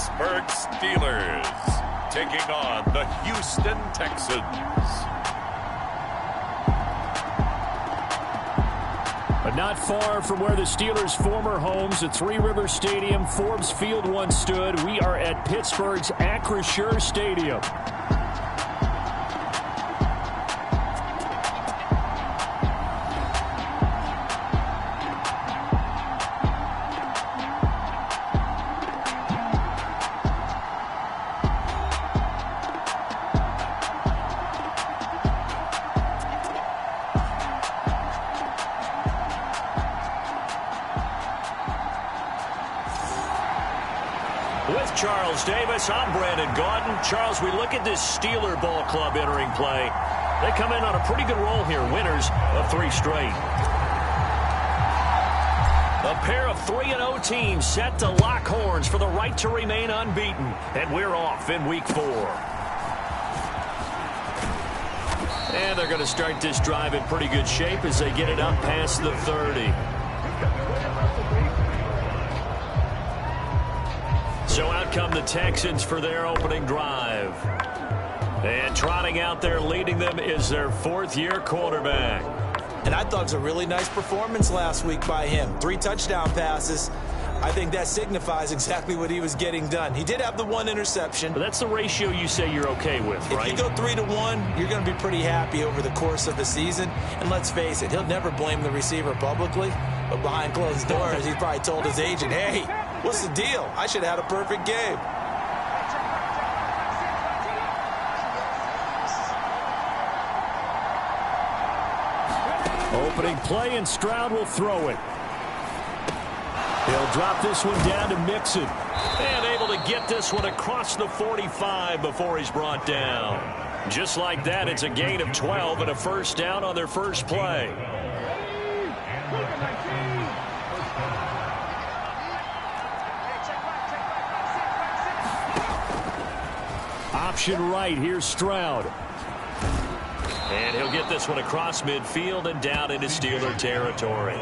Pittsburgh Steelers taking on the Houston Texans. But not far from where the Steelers' former homes at Three Rivers Stadium, Forbes Field once stood, we are at Pittsburgh's Acrisure Stadium. With Charles Davis, I'm Brandon Gaudin. Charles, we look at this Steeler ball club entering play. They come in on a pretty good roll here, winners of 3 straight. A pair of 3-0 teams set to lock horns for the right to remain unbeaten. And we're off in week 4. And they're going to start this drive in pretty good shape as they get it up past the 30. So out come the Texans for their opening drive. And trotting out there leading them is their 4th-year quarterback. And I thought it was a really nice performance last week by him. 3 touchdown passes. I think that signifies exactly what he was getting done. He did have the 1 interception. But that's the ratio you say you're okay with, right? If you go 3-1, you're going to be pretty happy over the course of the season. And let's face it, he'll never blame the receiver publicly. But behind closed doors, he probably told his agent, hey, what's the deal? I should have had a perfect game. Opening play, and Stroud will throw it. He'll drop this one down to Mixon. And able to get this one across the 45 before he's brought down. Just like that, it's a gain of 12 and a first down on their first play. Option right, here's Stroud. And he'll get this one across midfield and down into Steeler territory.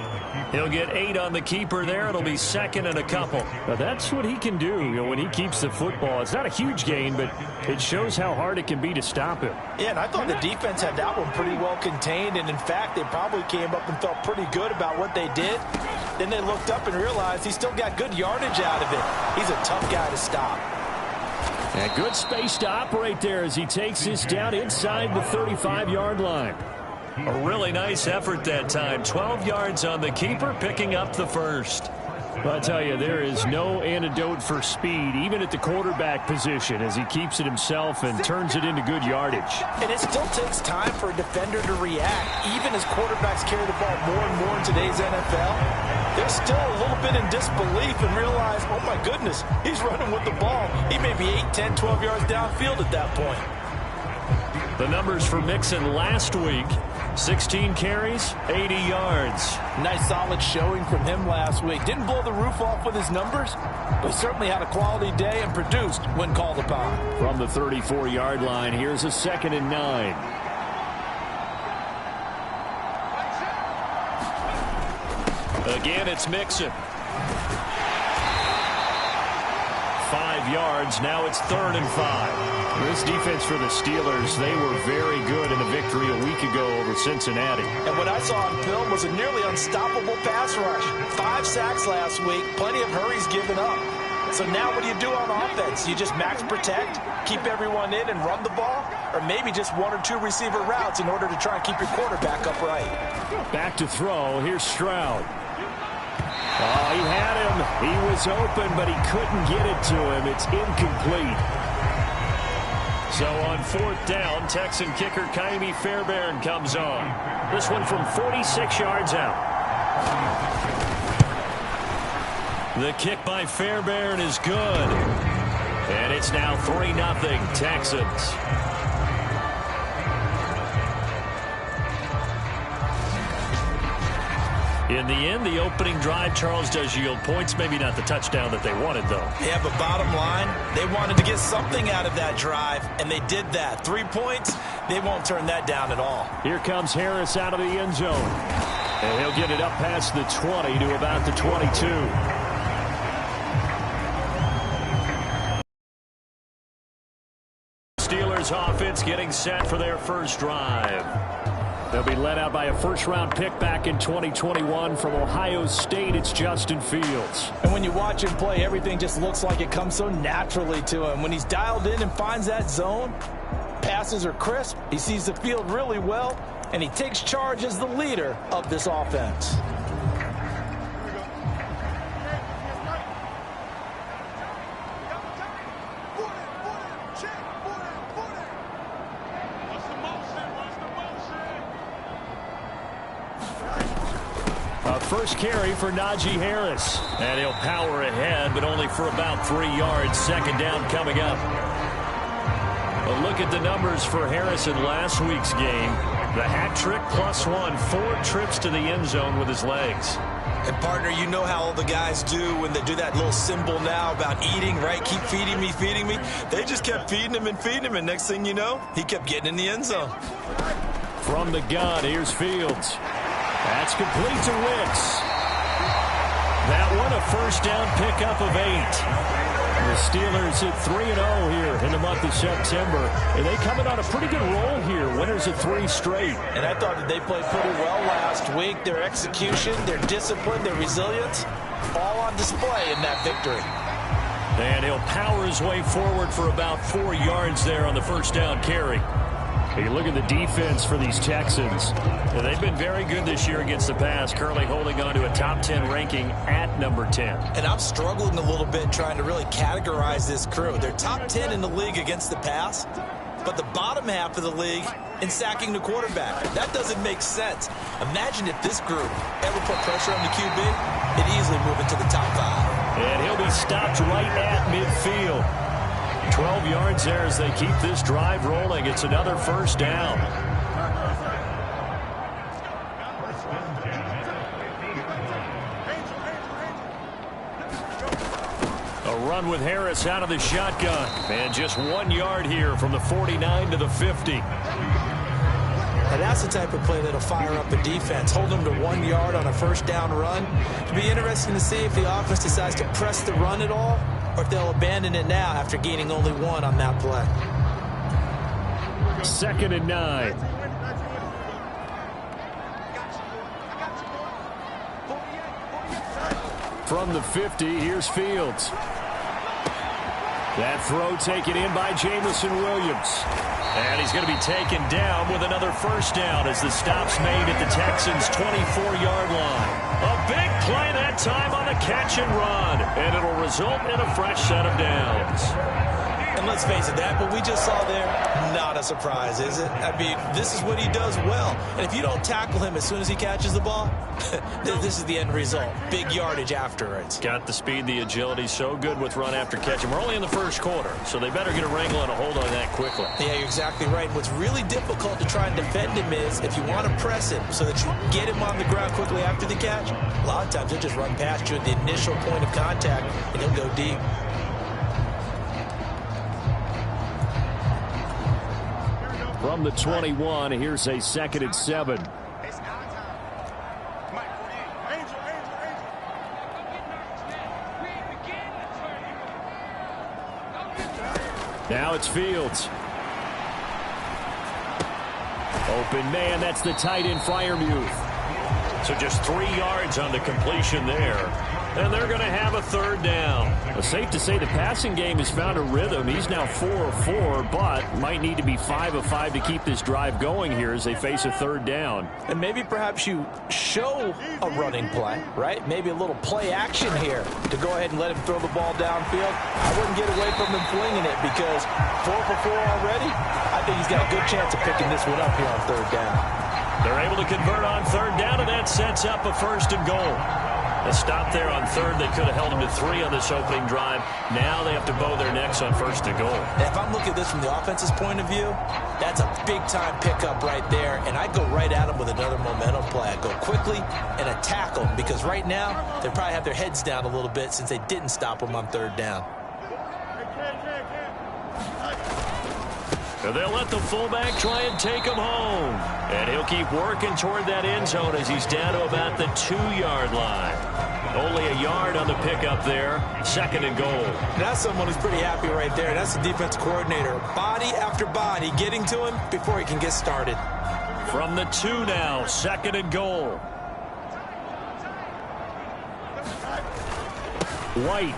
He'll get 8 on the keeper there. It'll be 2nd and a couple. Now that's what he can do, when he keeps the football. It's not a huge gain, but it shows how hard it can be to stop him. Yeah, and I thought the defense had that one pretty well contained. And, in fact, they probably came up and felt pretty good about what they did. Then they looked up and realized he still got good yardage out of it. He's a tough guy to stop. And good space to operate there as he takes this down inside the 35-yard line. A really nice effort that time. 12 yards on the keeper, picking up the first. Well, I tell you, there is no antidote for speed, even at the quarterback position, as he keeps it himself and turns it into good yardage. And it still takes time for a defender to react. Even as quarterbacks carry the ball more and more in today's NFL, they're still a little bit in disbelief and realize, oh my goodness, he's running with the ball. He may be 8, 10, 12 yards downfield at that point. The numbers for Mixon last week: 16 carries, 80 yards. Nice solid showing from him last week. Didn't blow the roof off with his numbers, but certainly had a quality day and produced when called upon. From the 34-yard line, here's a 2nd and 9. Again, it's Mixon. 5 yards. Now it's 3rd and 5. This defense for the Steelers, they were very good in a victory a week ago over Cincinnati. And what I saw on film was a nearly unstoppable pass rush. 5 sacks last week, plenty of hurries given up. So now what do you do on offense? You just max protect, keep everyone in and run the ball? Or maybe just 1 or 2 receiver routes in order to try and keep your quarterback upright? Back to throw. Here's Stroud. Oh, he had him. He was open, but he couldn't get it to him. It's incomplete. So on 4th down, Texan kicker Kaimi Fairbairn comes on. This one from 46 yards out. The kick by Fairbairn is good. And it's now 3-0 Texans. In the end, the opening drive, Charles, does yield points. Maybe not the touchdown that they wanted, though. Yeah, but bottom line, they wanted to get something out of that drive, and they did that. 3 points, they won't turn that down at all. Here comes Harris out of the end zone. And he'll get it up past the 20 to about the 22. Patriots getting set for their first drive. They'll be led out by a first-round pick back in 2021 from Ohio State. It's Justin Fields. And when you watch him play, everything just looks like it comes so naturally to him. When he's dialed in and finds that zone, passes are crisp, he sees the field really well, and he takes charge as the leader of this offense. First carry for Najee Harris. And he'll power ahead, but only for about 3 yards. Second down coming up. A look at the numbers for Harris in last week's game. The hat trick +1, 4 trips to the end zone with his legs. And, partner, you know how all the guys do when they do that little symbol now about eating, right? Keep feeding me, feeding me. They just kept feeding him, and next thing you know, he kept getting in the end zone. From the gun, here's Fields. That's complete to Wicks. That one a first down pickup of 8. The Steelers at 3-0 here in the month of September. And they coming on a pretty good roll here. Winners of 3 straight. And I thought that they played pretty well last week. Their execution, their discipline, their resilience, all on display in that victory. And he'll power his way forward for about 4 yards there on the first down carry. You look at the defense for these Texans. Well, they've been very good this year against the pass, currently holding on to a top 10 ranking at number 10. And I'm struggling a little bit trying to really categorize this crew. They're top 10 in the league against the pass, but the bottom half of the league in sacking the quarterback. That doesn't make sense. Imagine if this group ever put pressure on the QB, it'd easily move into the top 5. And he'll be stopped right at midfield. 12 yards there as they keep this drive rolling. It's another first down. A run with Harris out of the shotgun. And just 1 yard here from the 49 to the 50. And that's the type of play that'll fire up a defense. Hold them to 1 yard on a first down run. It'll be interesting to see if the offense decides to press the run at all, or if they'll abandon it now after gaining only 1 on that play. 2nd and 9. From the 50, here's Fields. That throw taken in by Jamison Williams. And he's going to be taken down with another first down as the stop's made at the Texans' 24-yard line. A big play that time on a catch and run. And it'll result in a fresh set of downs. And let's face it, that what we just saw there, not a surprise, is it? I mean, this is what he does well. And if you don't tackle him as soon as he catches the ball, this is the end result. Big yardage afterwards. Got the speed, the agility, so good with run after catch. And we're only in the first quarter, so they better get a wrangle and a hold on that quickly. Yeah, you're exactly right. What's really difficult to try and defend him is if you want to press him so that you get him on the ground quickly after the catch, a lot of times he'll just run past you at the initial point of contact, and he'll go deep. From the 21, here's a 2nd and 7. Now it's Fields. Open man, that's the tight end Freiermuth. So just 3 yards on the completion there. And they're going to have a third down. Well, safe to say the passing game has found a rhythm. He's now 4 of 4, but might need to be 5 of 5 to keep this drive going here as they face a third down. And maybe perhaps you show a running play, right? Maybe a little play action here to go ahead and let him throw the ball downfield. I wouldn't get away from him flinging it because 4 for 4 already. I think he's got a good chance of picking this one up here on third down. They're able to convert on third down, and that sets up a 1st and goal. A stop there on third. They could have held them to 3 on this opening drive. Now they have to bow their necks on 1st and goal. If I'm looking at this from the offense's point of view, that's a big-time pickup right there, and I'd go right at them with another momentum play. I'd go quickly and attack them because right now they probably have their heads down a little bit since they didn't stop them on third down. They'll let the fullback try and take him home. And he'll keep working toward that end zone as he's down to about the 2-yard line. Only a yard on the pickup there. 2nd and goal. That's someone who's pretty happy right there. That's the defense coordinator. Body after body getting to him before he can get started. From the 2 now, 2nd and goal. White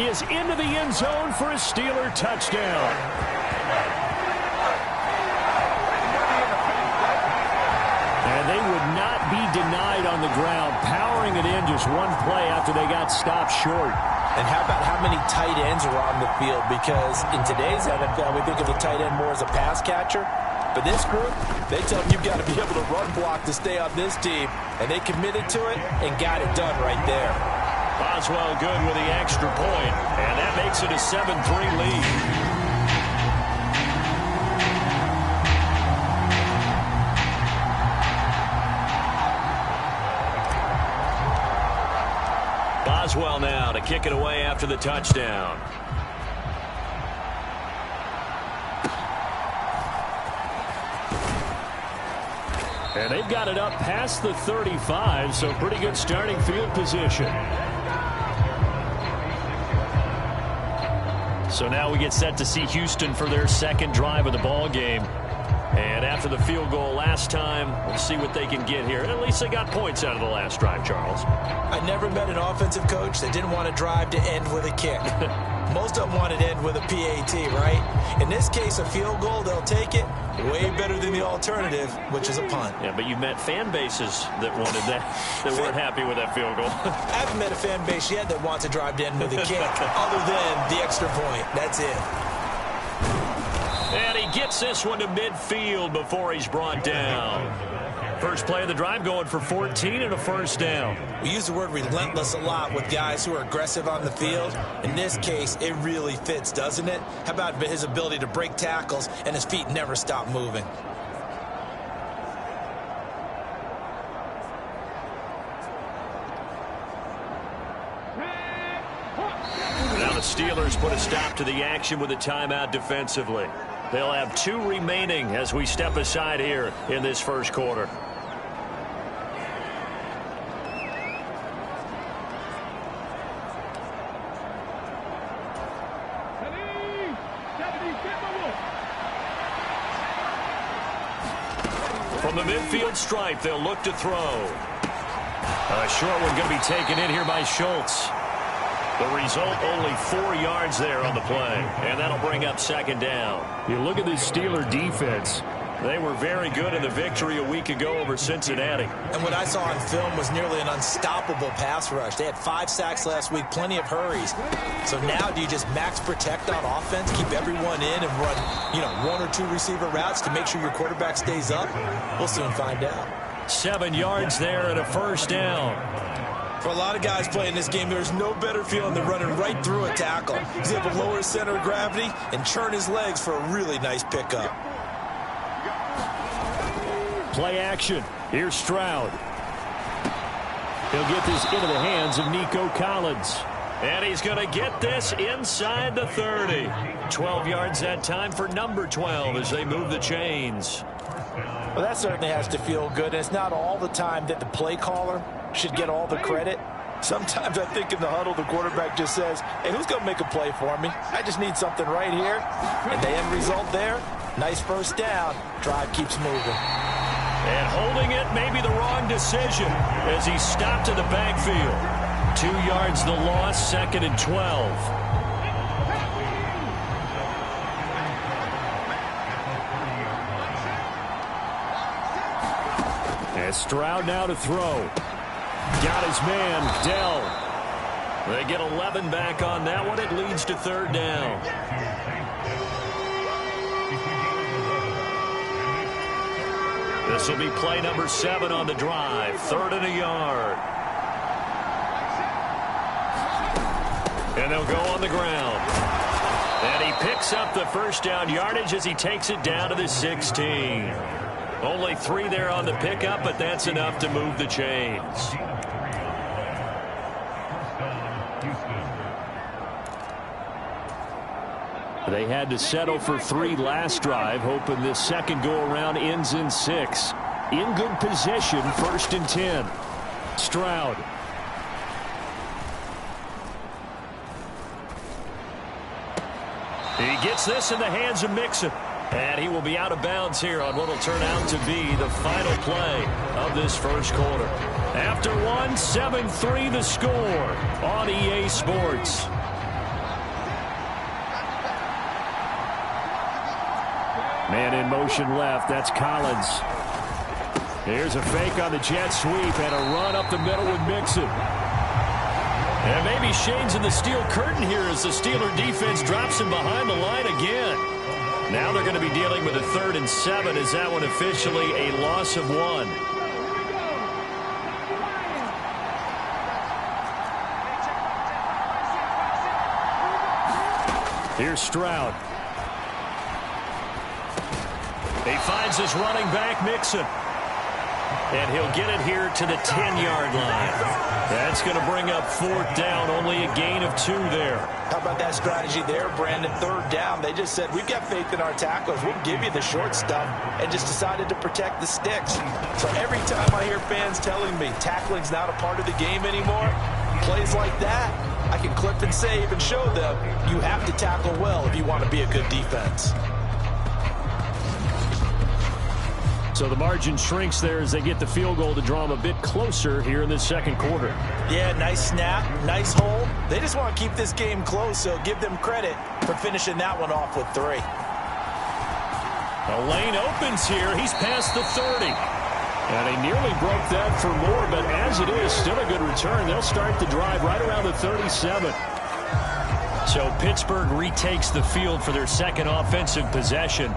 is into the end zone for a Steeler touchdown. And they would not be denied on the ground, powering it in just one play after they got stopped short. And how about how many tight ends are on the field? Because in today's NFL, we think of the tight end more as a pass catcher. But this group, they tell them you've got to be able to run block to stay on this team. And they committed to it and got it done right there. Boswell good with the extra point, and that makes it a 7-3 lead. Boswell now to kick it away after the touchdown. And they've got it up past the 35, so pretty good starting field position. So now we get set to see Houston for their 2nd drive of the ball game. And after the field goal last time, we'll see what they can get here. And at least they got points out of the last drive, Charles. I never met an offensive coach that didn't want to drive to end with a kick. Most of them wanted to end with a PAT, right? In this case, a field goal, they'll take it. Way better than the alternative, which is a punt. Yeah, but you met fan bases that wanted that, that weren't happy with that field goal. I haven't met a fan base yet that wants to drive to end with a kick, other than the extra point. That's it. And he gets this one to midfield before he's brought down. First play of the drive going for 14 and a first down. We use the word relentless a lot with guys who are aggressive on the field. In this case, it really fits, doesn't it? How about his ability to break tackles and his feet never stop moving? Now the Steelers put a stop to the action with a timeout defensively. They'll have 2 remaining as we step aside here in this first quarter. From the midfield stripe, they'll look to throw. A short one going to be taken in here by Schultz. The result, only 4 yards there on the play, and that'll bring up 2nd down. You look at this Steeler defense. They were very good in the victory a week ago over Cincinnati. And what I saw on film was nearly an unstoppable pass rush. They had 5 sacks last week, plenty of hurries. So now do you just max protect on offense, keep everyone in and run, 1 or 2 receiver routes to make sure your quarterback stays up? We'll soon find out. 7 yards there and a first down. For a lot of guys playing this game, there's no better feeling than running right through a tackle. He's able to lower his center of gravity and churn his legs for a really nice pickup. Play action. Here's Stroud. He'll get this into the hands of Nico Collins. And he's going to get this inside the 30. 12 yards that time for number 12 as they move the chains. Well, that certainly has to feel good. And it's not all the time that the play caller should get all the credit. Sometimes I think in the huddle, the quarterback just says, hey, who's going to make a play for me? I just need something right here. And the end result there, nice first down. Drive keeps moving. And holding it may be the wrong decision as he stopped in the backfield. 2 yards the loss, 2nd and 12. And Stroud now to throw. Got his man, Dell. They get 11 back on that one. It leads to 3rd down. This will be play number 7 on the drive. 3rd and a yard. And they'll go on the ground. And he picks up the first down yardage as he takes it down to the 16. Only 3 there on the pickup, but that's enough to move the chains. They had to settle for 3 last drive, hoping this second go-around ends in 6. In good position, 1st and 10. Stroud. He gets this in the hands of Mixon. And he will be out of bounds here on what will turn out to be the final play of this first quarter. After 1, 7-3 the score on EA Sports. Man in motion left. That's Collins. Here's a fake on the jet sweep and a run up the middle with Mixon. And maybe shades in the steel curtain here as the Steeler defense drops him behind the line again. Now they're going to be dealing with a 3rd and 7. Is that one officially a loss of 1? Here's Stroud. He finds his running back, Mixon. And he'll get it here to the 10-yard line. That's going to bring up 4th down, only a gain of 2 there. How about that strategy there, Brandon? 3rd down. They just said, we've got faith in our tackles. We'll give you the short stuff, and just decided to protect the sticks. So every time I hear fans telling me tackling's not a part of the game anymore, plays like that, I can clip and save and show them you have to tackle well if you want to be a good defense. So the margin shrinks there as they get the field goal to draw them a bit closer here in the second quarter. Yeah, nice snap, nice hold. They just want to keep this game close, so give them credit for finishing that one off with 3. The lane opens here. He's past the 30. And he nearly broke that for more, but as it is, still a good return. They'll start the drive right around the 37. So Pittsburgh retakes the field for their second offensive possession.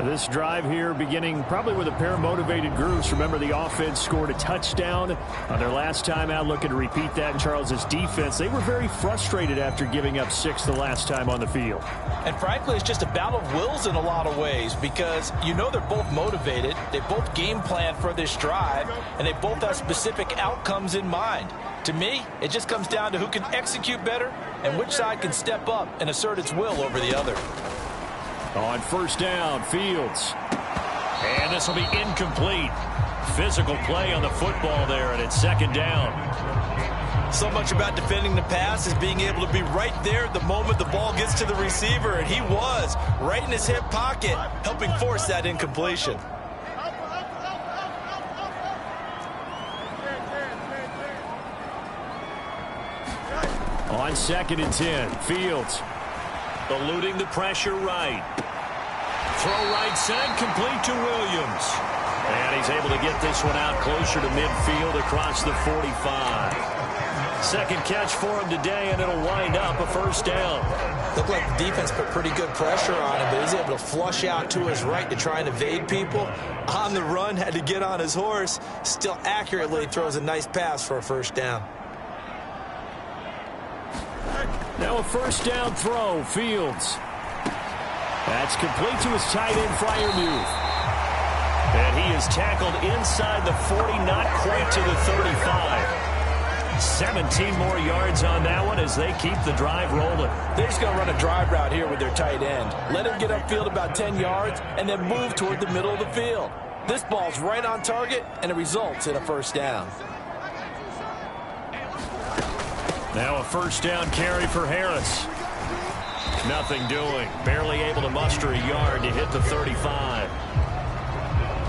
This drive here beginning probably with a pair of motivated groups. Remember, the offense scored a touchdown on their last time out, looking to repeat that in Charles's defense. They were very frustrated after giving up 6 the last time on the field. And frankly, it's just a battle of wills in a lot of ways because you know they're both motivated. They both game plan for this drive, and they both have specific outcomes in mind. To me, it just comes down to who can execute better and which side can step up and assert its will over the other. On 1st down, Fields. And this will be incomplete. Physical play on the football there, and it's 2nd down. So much about defending the pass is being able to be right there the moment the ball gets to the receiver, and he was right in his hip pocket, helping force that incompletion. On 2nd and 10, Fields. Eluding the pressure right. Throw right side, complete to Williams. And he's able to get this one out closer to midfield across the 45. Second catch for him today, and it'll wind up a 1st down. Looked like the defense put pretty good pressure on him, but he's able to flush out to his right to try and evade people. On the run, had to get on his horse. Still accurately throws a nice pass for a 1st down. Now a 1st down throw, Fields. That's complete to his tight end, Freiermuth. And he is tackled inside the 40, not quite to the 35. 17 more yards on that one as they keep the drive rolling. They're just going to run a drive route here with their tight end. Let him get upfield about 10 yards and then move toward the middle of the field. This ball's right on target, and it results in a 1st down. Now a 1st down carry for Harris. Nothing doing. Barely able to muster a yard to hit the 35.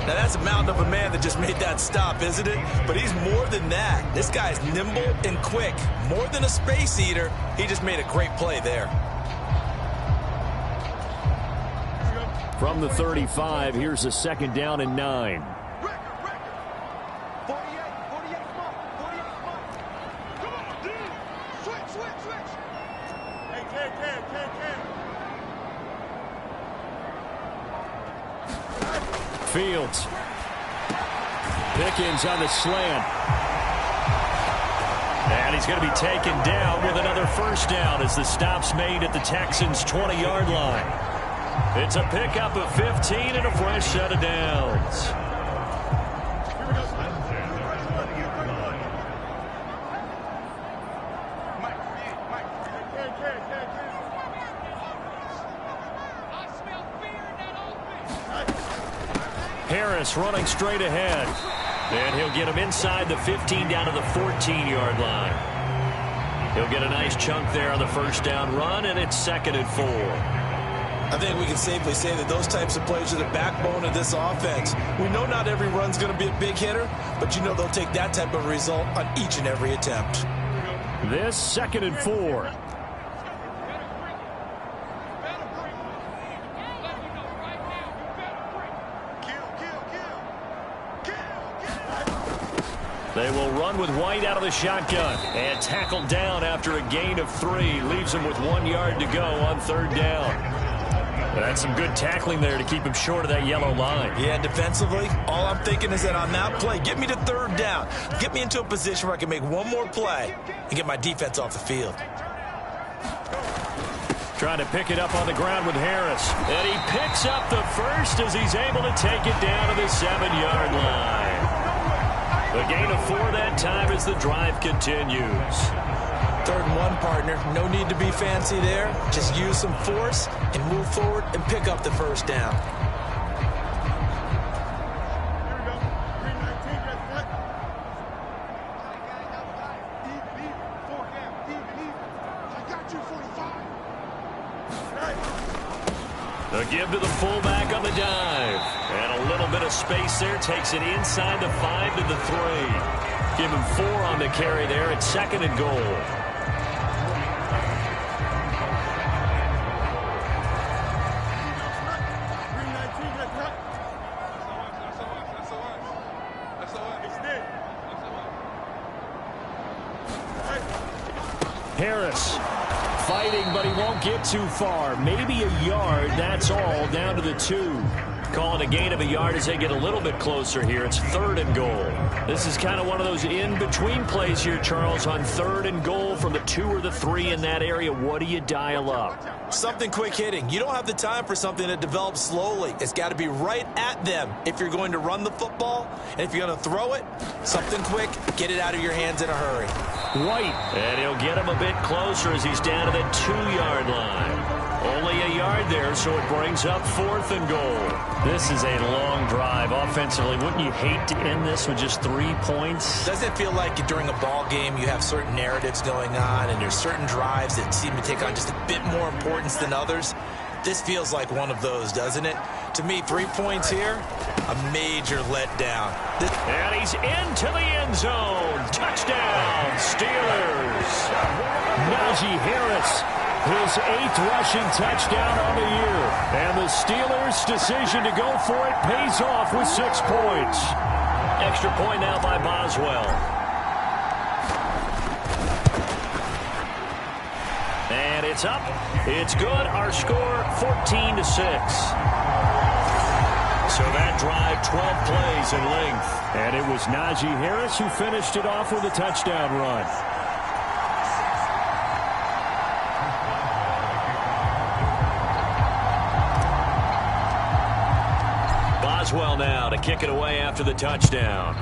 Now that's a mountain of a man that just made that stop, isn't it? But he's more than that. This guy's nimble and quick. More than a space eater, he just made a great play there. From the 35, here's a 2nd down and 9. Fields. Pickens on the slant. And he's going to be taken down with another 1st down as the stop's made at the Texans' 20-yard line. It's a pickup of 15 and a fresh set of downs. Harris running straight ahead. And he'll get him inside the 15 down to the 14-yard line. He'll get a nice chunk there on the first down run, and it's 2nd and 4. I think we can safely say that those types of plays are the backbone of this offense. We know not every run's going to be a big hitter, but you know they'll take that type of result on each and every attempt. This 2nd and 4. They will run with White out of the shotgun and tackled down after a gain of 3. Leaves him with 1 yard to go on 3rd down. That's some good tackling there to keep him short of that yellow line. Yeah, defensively, all I'm thinking is that on that play, get me to 3rd down. Get me into a position where I can make one more play and get my defense off the field. Trying to pick it up on the ground with Harris. And he picks up the first as he's able to take it down to the 7-yard line. The gain of 4 that time as the drive continues. 3rd and 1, partner. No need to be fancy there. Just use some force and move forward and pick up the first down. The give to the fullback on the dive. And a little bit of space there. Takes it inside the 5 to the 3. Give him 4 on the carry there. It's 2nd and goal. Harris fighting, but he won't get too far. Maybe a yard, that's all, down to the 2. Calling a gain of a yard as they get a little bit closer here. It's 3rd and goal. This is kind of one of those in-between plays here, Charles, on 3rd and goal from the 2 or the 3 in that area. What do you dial up? Something quick hitting. You don't have the time for something that develops slowly. It's got to be right at them if you're going to run the football. And if you're going to throw it, something quick, get it out of your hands in a hurry. White. And he'll get him a bit closer as he's down to the 2-yard line. Only a yard there, so it brings up 4th and goal. This is a long drive offensively. Wouldn't you hate to end this with just 3 points? Doesn't it feel like during a ball game you have certain narratives going on and there's certain drives that seem to take on just a bit more importance than others? This feels like one of those, doesn't it? To me, 3 points here, a major letdown. And he's into the end zone. Touchdown, Steelers. Najee Harris, his 8th rushing touchdown on the year. And the Steelers' decision to go for it pays off with 6 points. Extra point now by Boswell. And it's up. It's good. Our score, 14-6. So that drive, 12 plays in length. And it was Najee Harris who finished it off with a touchdown run. Boswell now to kick it away after the touchdown.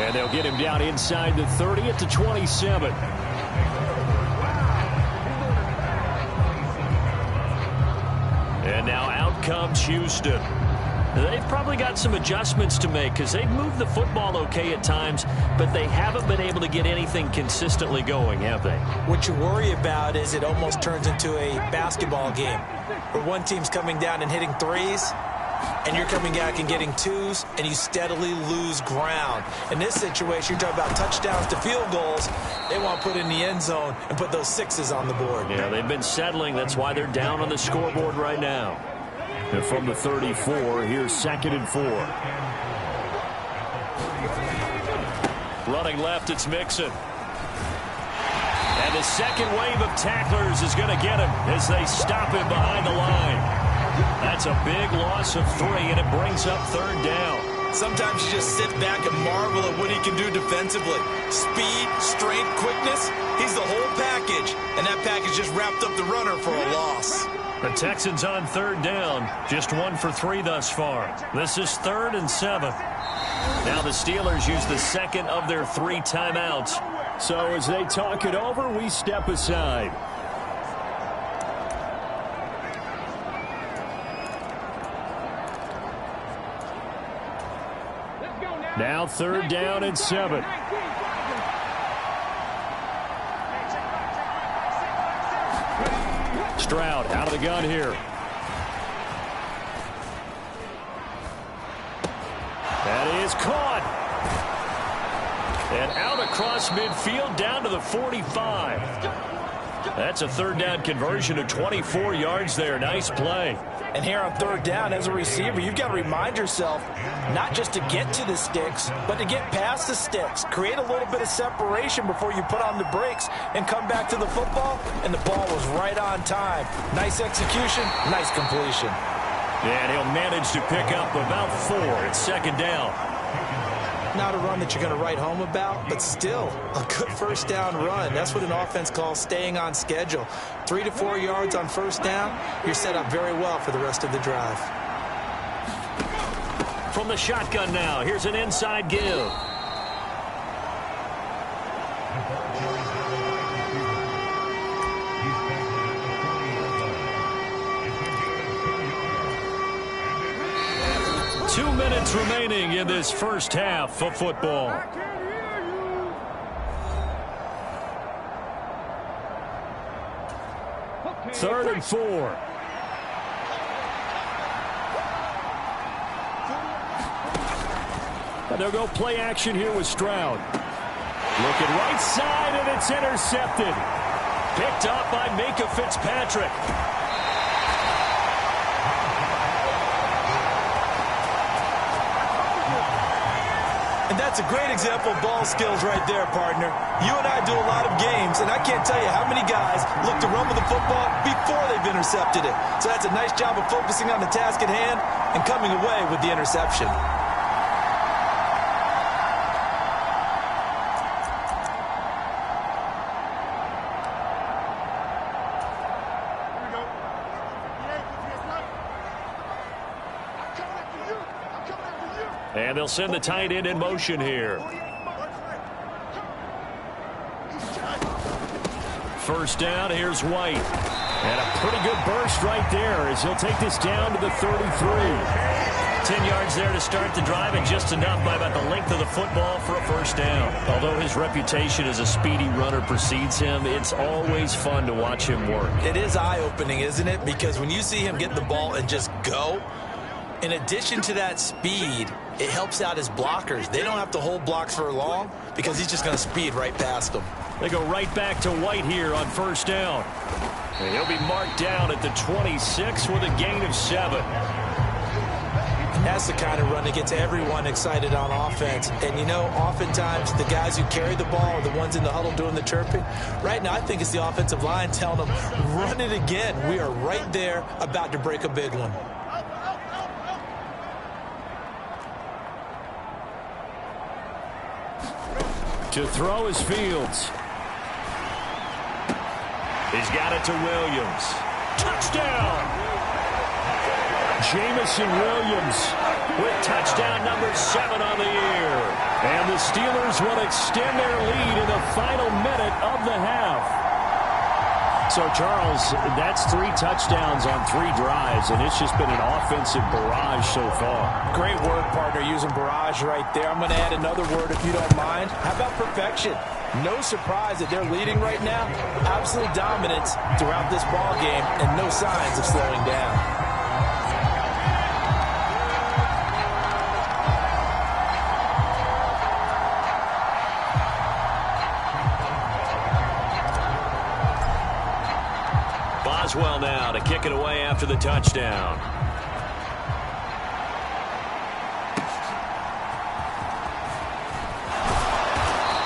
And they'll get him down inside the 30 at the 27. And now out comes Houston. They've probably got some adjustments to make because they've moved the football okay at times, but they haven't been able to get anything consistently going, have they? What you worry about is it almost turns into a basketball game where one team's coming down and hitting threes, and you're coming back and getting twos, and you steadily lose ground. In this situation, you're talking about touchdowns to field goals. They want to put in the end zone and put those 6s on the board. Yeah, they've been settling. That's why they're down on the scoreboard right now. And from the 34, here's 2nd and 4. Running left, it's Mixon. And the second wave of tacklers is going to get him as they stop him behind the line. That's a big loss of 3, and it brings up 3rd down. Sometimes you just sit back and marvel at what he can do defensively. Speed, strength, quickness, he's the whole package. And that package just wrapped up the runner for a loss. The Texans on 3rd down, just 1 for 3 thus far. This is 3rd and 7. Now the Steelers use the second of their 3 timeouts. So as they talk it over, we step aside. Now 3rd down and 7. Stroud out of the gun here. That is caught. And out across midfield down to the 45. That's a 3rd down conversion of 24 yards there. Nice play. And here on 3rd down, as a receiver, you've got to remind yourself not just to get to the sticks, but to get past the sticks. Create a little bit of separation before you put on the brakes and come back to the football. And the ball was right on time. Nice execution, nice completion. And he'll manage to pick up about 4 at 2nd down. Not a run that you're going to write home about, but still a good 1st down run. That's what an offense calls staying on schedule. 3 to 4 yards on 1st down, you're set up very well for the rest of the drive. From the shotgun now, here's an inside give. Two minutes remaining in this first half of football. Third and 4. And they'll go play action here with Stroud. Looking right side, and it's intercepted. Picked up by Micah Fitzpatrick. And that's a great example of ball skills right there, partner. You and I do a lot of games, and I can't tell you how many guys look to run with the football before they've intercepted it. So that's a nice job of focusing on the task at hand and coming away with the interception. And they'll send the tight end in motion here. 1st down, here's White. And a pretty good burst right there as he'll take this down to the 33. 10 yards there to start the drive, and just enough by about the length of the football for a 1st down. Although his reputation as a speedy runner precedes him, it's always fun to watch him work. It is eye-opening, isn't it? Because when you see him get the ball and just go, in addition to that speed, it helps out his blockers. They don't have to hold blocks for long because he's just going to speed right past them. They go right back to White here on 1st down. And he'll be marked down at the 26 with a gain of 7. That's the kind of run that gets everyone excited on offense. And, you know, oftentimes the guys who carry the ball are the ones in the huddle doing the chirping. Right now, I think it's the offensive line telling them, run it again. We are right there about to break a big one. To throw is Fields. He's got it to Williams. Touchdown! Jamison Williams with touchdown number 7 on the year. And the Steelers will extend their lead in the final minute of the half. So, Charles, that's 3 touchdowns on 3 drives, and it's just been an offensive barrage so far. Great work, partner, using barrage right there. I'm going to add another word if you don't mind. How about perfection? No surprise that they're leading right now. Absolute dominance throughout this ball game and no signs of slowing down. Boswell now to kick it away after the touchdown.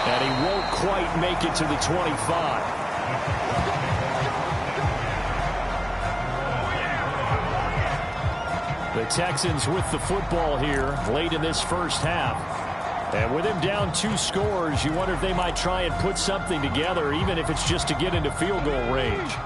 And he won't quite make it to the 25. The Texans with the football here late in this first half. And with him down 2 scores, you wonder if they might try and put something together, even if it's just to get into field goal range.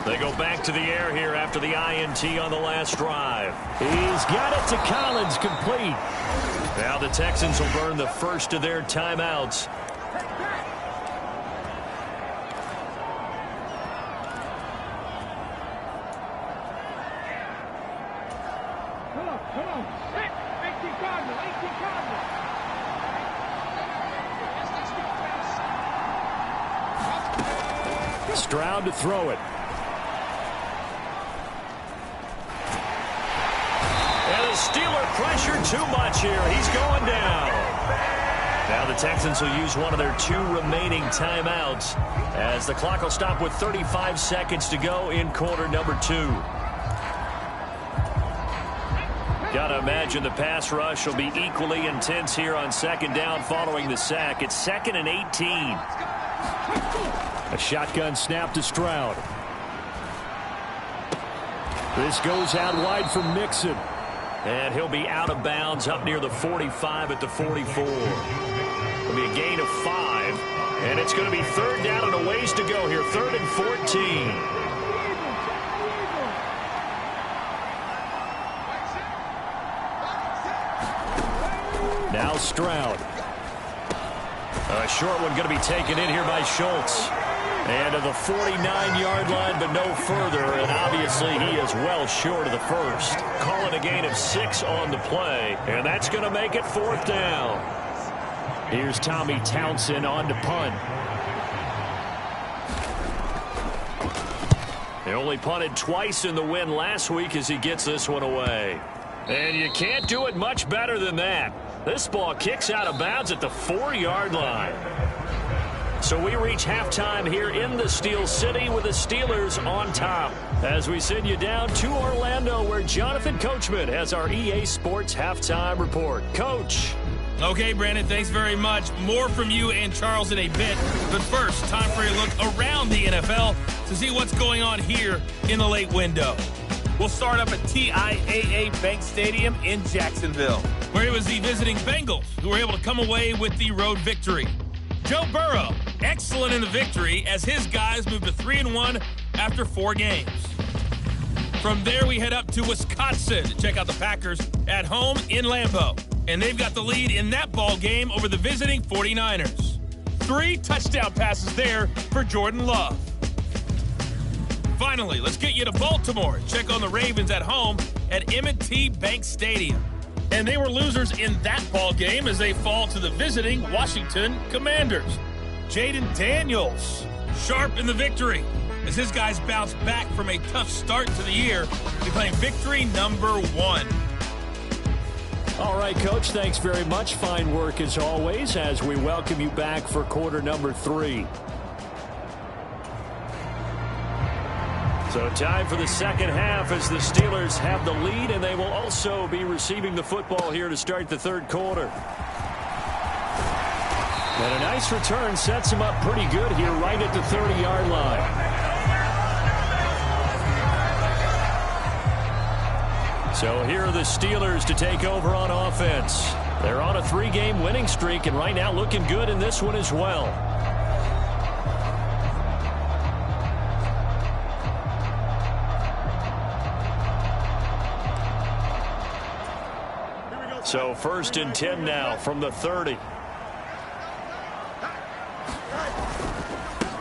They go back to the air here after the INT on the last drive. He's got it to Collins, complete. Now the Texans will burn the first of their timeouts. Stroud to throw it. And the Steeler pressure too much here. He's going down. Now the Texans will use one of their 2 remaining timeouts as the clock will stop with 35 seconds to go in quarter number 2. Gotta imagine the pass rush will be equally intense here on second down following the sack. It's 2nd and 18. A shotgun snap to Stroud. This goes out wide for Mixon. And he'll be out of bounds up near the 45 at the 44. It'll be a gain of 5. And it's going to be 3rd down and a ways to go here. 3rd and 14. Now Stroud. A short one going to be taken in here by Schultz. And to the 49-yard line, but no further. And obviously, he is well short of the first. Call it a gain of 6 on the play. And that's going to make it 4th down. Here's Tommy Townsend on to punt. He only punted twice in the win last week as he gets this one away. And you can't do it much better than that. This ball kicks out of bounds at the 4-yard line. So we reach halftime here in the Steel City with the Steelers on top. As we send you down to Orlando where Jonathan Coachman has our EA Sports halftime report. Coach. Okay, Brandon, thanks very much. More from you and Charles in a bit. But first, time for a look around the NFL to see what's going on here in the late window. We'll start up at TIAA Bank Stadium in Jacksonville, where it was the visiting Bengals who were able to come away with the road victory. Joe Burrow, excellent in the victory as his guys moved to 3-1 after 4 games. From there, we head up to Wisconsin to check out the Packers at home in Lambeau. And they've got the lead in that ball game over the visiting 49ers. 3 touchdown passes there for Jordan Love. Finally, let's get you to Baltimore and check on the Ravens at home at M&T Bank Stadium. And they were losers in that ball game as they fall to the visiting Washington Commanders. Jaden Daniels, sharp in the victory as his guys bounce back from a tough start to the year, declaring victory number 1. All right, Coach, thanks very much. Fine work as always as we welcome you back for quarter number 3. So time for the second half as the Steelers have the lead, and they will also be receiving the football here to start the 3rd quarter. And a nice return sets him up pretty good here right at the 30-yard line. So here are the Steelers to take over on offense. They're on a 3-game winning streak, and right now looking good in this one as well. So 1st and 10 now from the 30.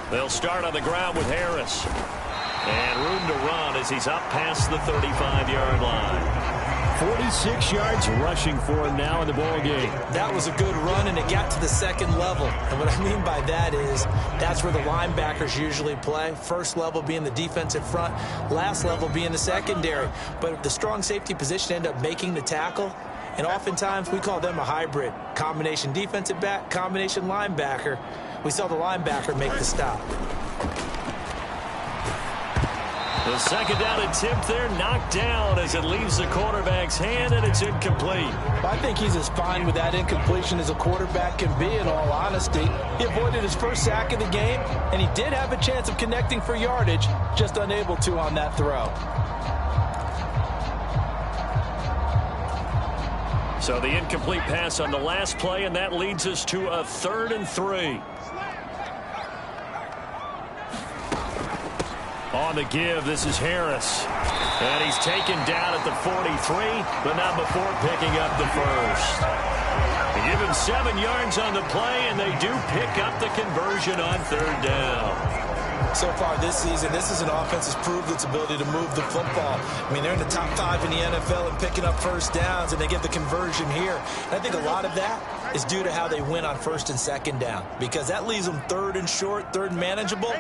They'll start on the ground with Harris. And room to run as he's up past the 35-yard line. 46 yards rushing for him now in the ball game. That was a good run, and it got to the 2nd level. And what I mean by that is that's where the linebackers usually play. First level being the defensive front, last level being the secondary. But the strong safety position ended up making the tackle. And oftentimes we call them a hybrid. Combination defensive back, combination linebacker. We saw the linebacker make the stop. The 2nd down attempt there knocked down as it leaves the quarterback's hand, and it's incomplete. I think he's as fine with that incompletion as a quarterback can be, in all honesty. He avoided his first sack of the game, and he did have a chance of connecting for yardage, just unable to on that throw. So the incomplete pass on the last play, and that leads us to a 3rd and 3. On the give, this is Harris. And he's taken down at the 43, but not before picking up the first. They give him 7 yards on the play, and they do pick up the conversion on 3rd down. So far this season, this is an offense that's proved its ability to move the football. I mean, they're in the top 5 in the NFL in picking up first downs, and they get the conversion here. And I think a lot of that is due to how they win on first and second down, because that leaves them third and short, third and manageable.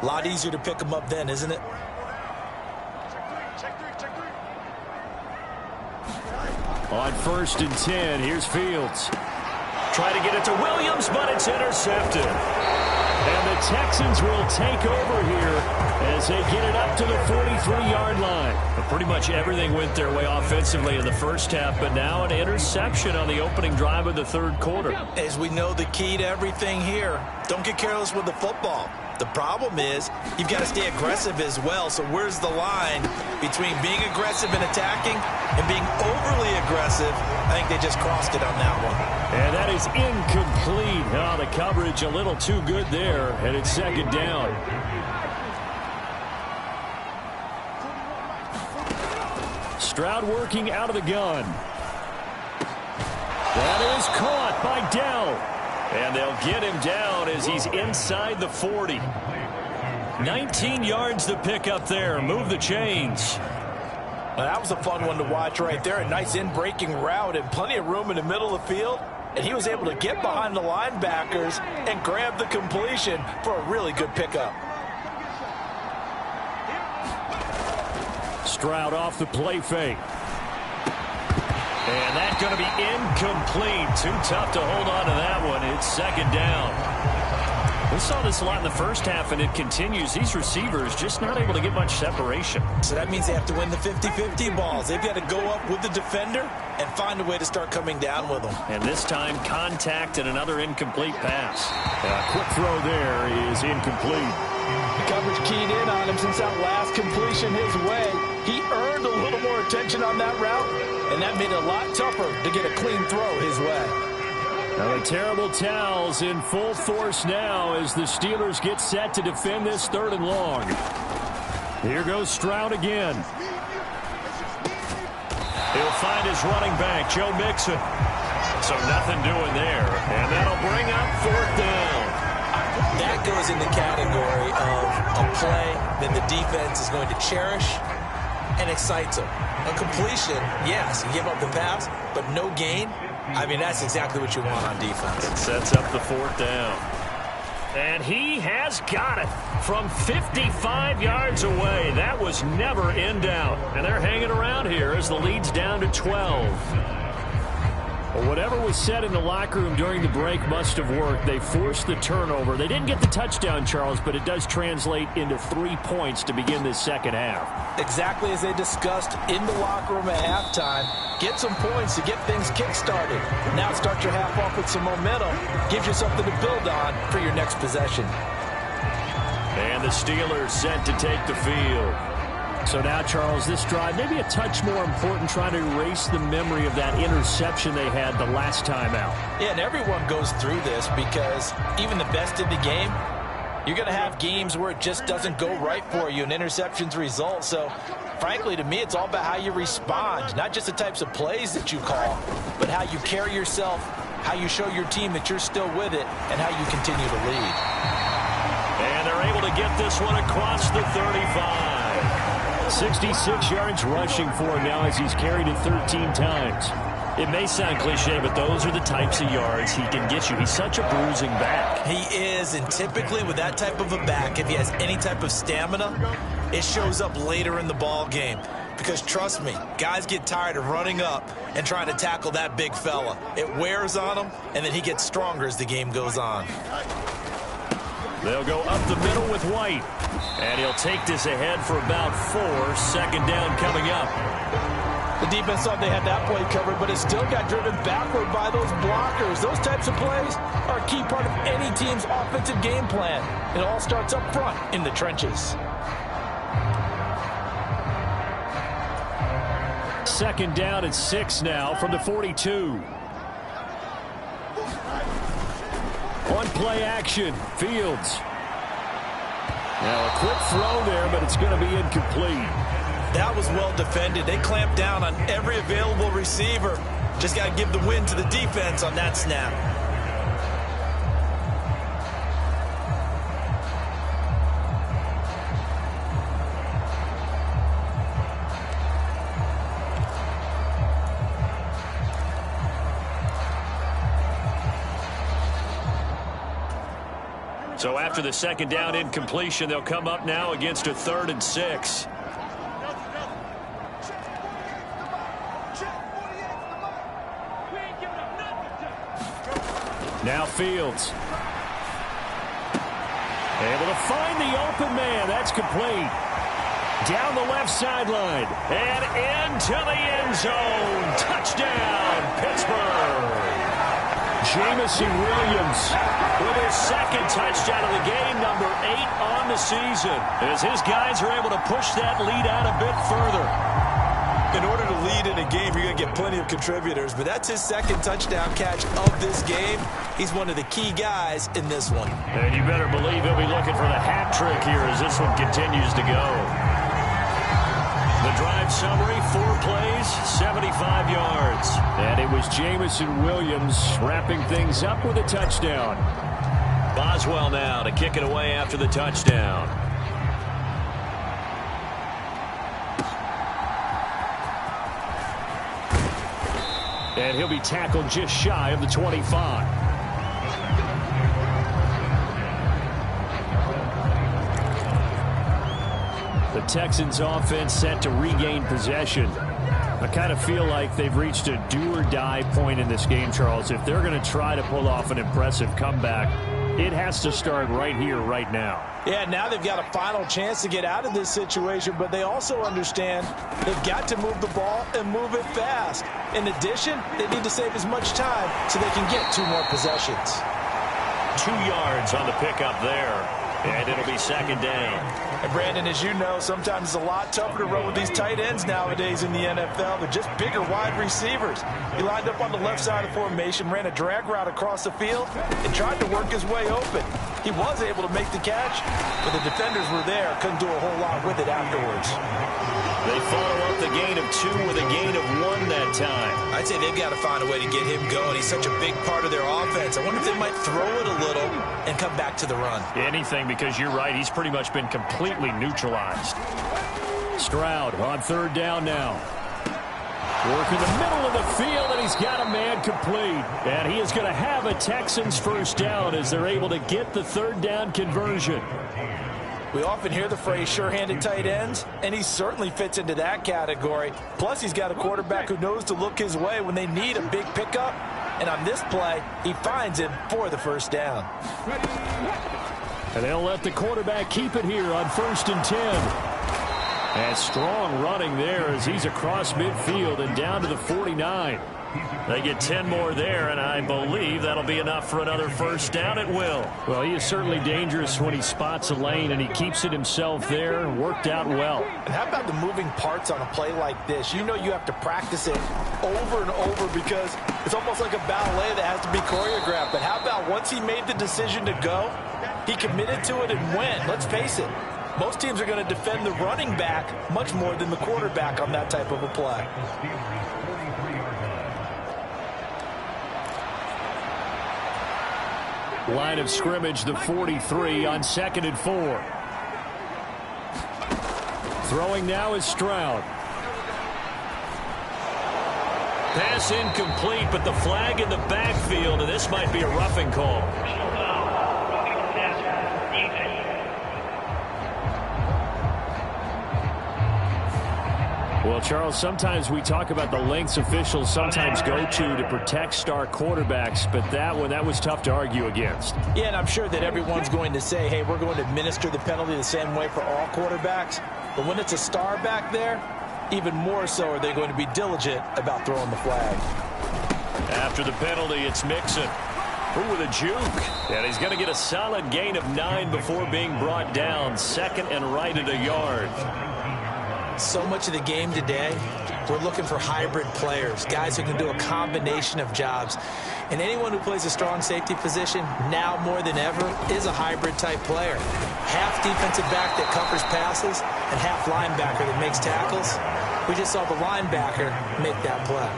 A lot easier to pick them up then, isn't it? On 1st and 10, here's Fields. Try to get it to Williams, but it's intercepted. And the Texans will take over here as they get it up to the 43-yard line. But pretty much everything went their way offensively in the first half, but now an interception on the opening drive of the third quarter. As we know, the key to everything here, don't get careless with the football. The problem is you've got to stay aggressive as well. So where's the line between being aggressive and attacking and being overly aggressive? I think they just crossed it on that one. And that is incomplete. Oh, the coverage a little too good there, and it's second down. Stroud working out of the gun. That is caught by Dell. And they'll get him down as he's inside the 40. 19 yards to pick up there. Move the chains. Now, that was a fun one to watch right there. A nice in-breaking route and plenty of room in the middle of the field. And he was able to get behind the linebackers and grab the completion for a really good pickup. Stroud off the play fake. And that's going to be incomplete. Too tough to hold on to that one. It's second down. We saw this a lot in the first half, and it continues. These receivers just not able to get much separation. So that means they have to win the 50-50 balls. They've got to go up with the defender and find a way to start coming down with them. And this time, contact and another incomplete pass. A quick throw there is incomplete. The coverage keyed in on him since that last completion his way. He earned a little more attention on that route, and that made it a lot tougher to get a clean throw his way. Now the terrible towels in full force now as the Steelers get set to defend this 3rd and long. Here goes Stroud again. He'll find his running back, Joe Mixon. So nothing doing there. And that'll bring up 4th down. That goes in the category of a play that the defense is going to cherish and excites them. A completion, yes, you give up the pass, but no gain. I mean, that's exactly what you want on defense. It sets up the 4th down. And he has got it from 55 yards away. That was never in doubt. And they're hanging around here as the lead's down to 12. Well, whatever was said in the locker room during the break must have worked. They forced the turnover. They didn't get the touchdown, Charles, but it does translate into 3 points to begin this second half. Exactly as they discussed in the locker room at halftime. Get some points to get things kick-started. Now start your half off with some momentum. Gives you something to build on for your next possession. And the Steelers set to take the field. So now, Charles, this drive maybe a touch more important, trying to erase the memory of that interception they had the last time out. Yeah, and everyone goes through this because even the best in the game, you're going to have games where it just doesn't go right for you and interceptions result. So, frankly, to me, it's all about how you respond, not just the types of plays that you call, but how you carry yourself, how you show your team that you're still with it, and how you continue to lead. And they're able to get this one across the 35. 66 yards rushing for him now as he's carried it 13 times. It may sound cliche, but those are the types of yards he can get you. He's such a bruising back. He is, and typically with that type of a back, if he has any type of stamina, it shows up later in the ball game. Because trust me, guys get tired of running up and trying to tackle that big fella. It wears on him, and then he gets stronger as the game goes on. They'll go up the middle with White. And he'll take this ahead for about 4. 2nd down coming up. The defense thought they had that play covered, but it still got driven backward by those blockers. Those types of plays are a key part of any team's offensive game plan. It all starts up front in the trenches. 2nd down and 6 now from the 42. On play action, Fields. Now a quick throw there, but it's going to be incomplete. That was well defended. They clamped down on every available receiver. Just got to give the win to the defense on that snap. So after the second down incompletion, they'll come up now against a 3rd and 6. Now Fields. Able to find the open man. That's complete. Down the left sideline. And into the end zone. Touchdown, Pittsburgh. Jamison Williams with his second touchdown of the game, number 8 on the season, as his guys are able to push that lead out a bit further. In order to lead in a game, you're going to get plenty of contributors, but that's his second touchdown catch of this game. He's one of the key guys in this one. And you better believe he'll be looking for the hat trick here as this one continues to go. The drive summary, 4 plays, 75 yards. And it was Jamison Williams wrapping things up with a touchdown. Boswell now to kick it away after the touchdown. And he'll be tackled just shy of the 25. The Texans offense set to regain possession. I kind of feel like they've reached a do-or-die point in this game, Charles. If they're going to try to pull off an impressive comeback, it has to start right here, right now. Yeah, now they've got a final chance to get out of this situation, but they also understand they've got to move the ball and move it fast. In addition, they need to save as much time so they can get 2 more possessions. 2 yards on the pickup there, and it'll be second down. And Brandon, as you know, sometimes it's a lot tougher to run with these tight ends nowadays in the NFL. They're just bigger wide receivers. He lined up on the left side of the formation, ran a drag route across the field, and tried to work his way open. He was able to make the catch, but the defenders were there. Couldn't do a whole lot with it afterwards. They follow up the gain of 2 with a gain of 1 that time. I'd say they've got to find a way to get him going. He's such a big part of their offense. I wonder if they might throw it a little and come back to the run. Anything, because you're right. He's pretty much been completely neutralized. Stroud on 3rd down now. Working the middle of the field, and he's got a man complete. And he is going to have a Texans first down as they're able to get the 3rd down conversion. We often hear the phrase sure-handed tight ends, and he certainly fits into that category. Plus, he's got a quarterback who knows to look his way when they need a big pickup. And on this play, he finds him for the first down. And they'll let the quarterback keep it here on 1st and 10. And strong running there as he's across midfield and down to the 49. They get 10 more there, and I believe that'll be enough for another first down at will. Well, he is certainly dangerous when he spots a lane, and he keeps it himself there. Worked out well. And how about the moving parts on a play like this? You know you have to practice it over and over because it's almost like a ballet that has to be choreographed. But how about once he made the decision to go, he committed to it and went. Let's face it. Most teams are going to defend the running back much more than the quarterback on that type of a play. Line of scrimmage, the 43 on 2nd and 4. Throwing now is Stroud. Pass incomplete, but the flag in the backfield, and this might be a roughing call. Well, Charles, sometimes we talk about the lengths officials sometimes go to protect star quarterbacks, but that was tough to argue against. Yeah, and I'm sure that everyone's going to say, hey, we're going to administer the penalty the same way for all quarterbacks. But when it's a star back there, even more so are they going to be diligent about throwing the flag. After the penalty, it's Mixon. Ooh, with a juke. And he's going to get a solid gain of 9 before being brought down. 2nd and right at a yard. So much of the game today, we're looking for hybrid players, guys who can do a combination of jobs. And anyone who plays a strong safety position, now more than ever, is a hybrid type player. Half defensive back that covers passes and half linebacker that makes tackles. We just saw the linebacker make that play.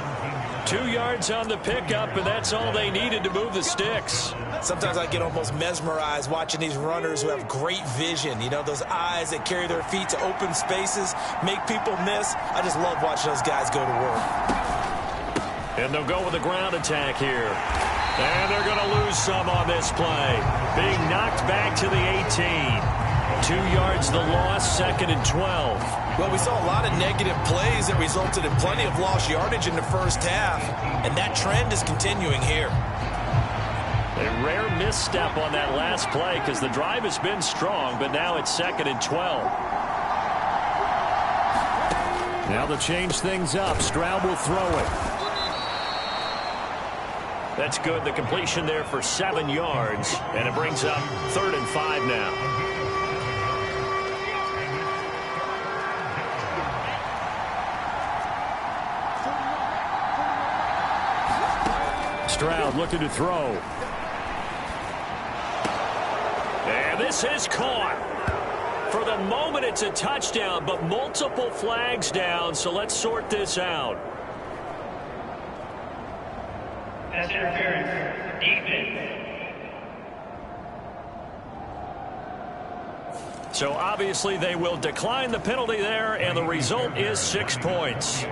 2 yards on the pickup, and that's all they needed to move the sticks. Sometimes I get almost mesmerized watching these runners who have great vision. You know, those eyes that carry their feet to open spaces, make people miss. I just love watching those guys go to work. And they'll go with a ground attack here. And they're going to lose some on this play. Being knocked back to the 18. 2 yards the loss, 2nd and 12. Well, we saw a lot of negative plays that resulted in plenty of lost yardage in the first half, and that trend is continuing here. A rare misstep on that last play because the drive has been strong, but now it's 2nd and 12. Now they'll change things up. Stroud will throw it. That's good. The completion there for 7 yards, and it brings up 3rd and 5 now. Stroud looking to throw. And this is caught. For the moment, it's a touchdown, but multiple flags down, so let's sort this out. Pass interference, defense. So obviously they will decline the penalty there, and the result is 6 points.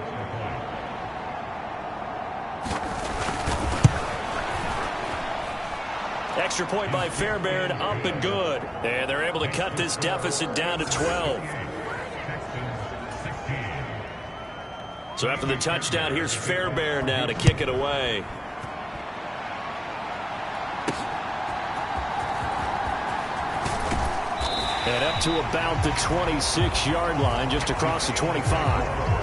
Extra point by Fairbairn, up and good. And they're able to cut this deficit down to 12. So after the touchdown, here's Fairbairn now to kick it away. And up to about the 26-yard line, just across the 25.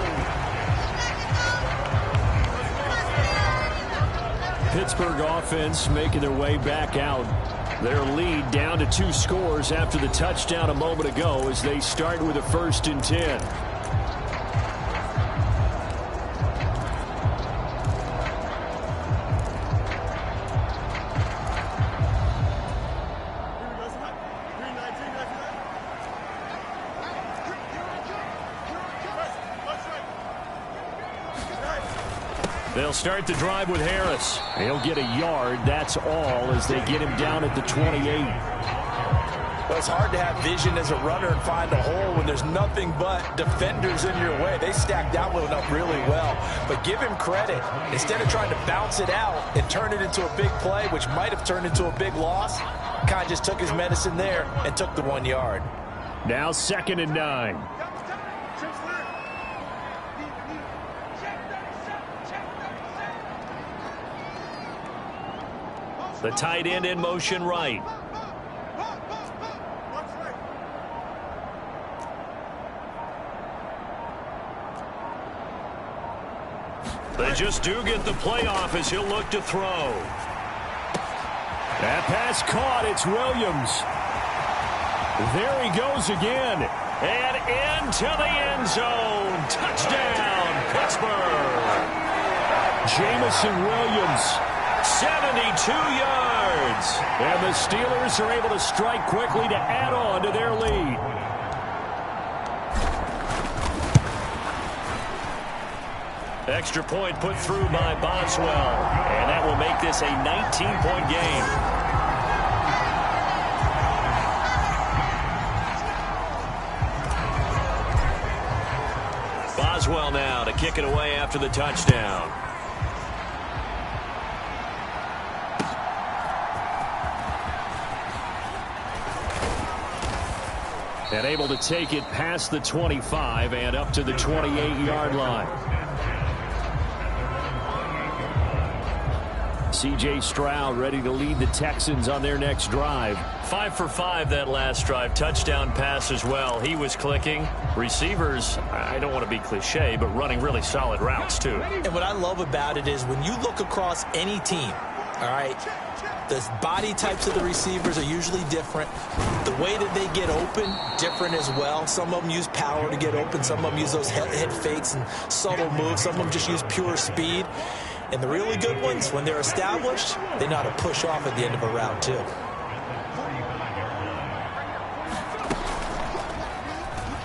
Pittsburgh offense making their way back out. Their lead down to 2 scores after the touchdown a moment ago as they start with a 1st and 10. They'll start the drive with Harris. He'll get a yard, that's all, as they get him down at the 28. Well, it's hard to have vision as a runner and find a hole when there's nothing but defenders in your way. They stacked that one up really well. But give him credit. Instead of trying to bounce it out and turn it into a big play, which might have turned into a big loss, kind of just took his medicine there and took the 1 yard. Now 2nd and 9. The tight end in motion right. They just do get the playoff as he'll look to throw. That pass caught. It's Williams. There he goes again. And into the end zone. Touchdown, Pittsburgh. Jamison Williams. 72 yards. And the Steelers are able to strike quickly to add on to their lead. Extra point put through by Boswell. And that will make this a 19-point game. Boswell now to kick it away after the touchdown. And able to take it past the 25 and up to the 28-yard line. C.J. Stroud ready to lead the Texans on their next drive. 5 for 5 that last drive. Touchdown pass as well. He was clicking. Receivers, I don't want to be cliche, but running really solid routes too. And what I love about it is when you look across any team, all right, the body types of the receivers are usually different. The way that they get open, different as well. Some of them use power to get open. Some of them use those head fakes and subtle moves. Some of them just use pure speed. And the really good ones, when they're established, they know how to push off at the end of a route too.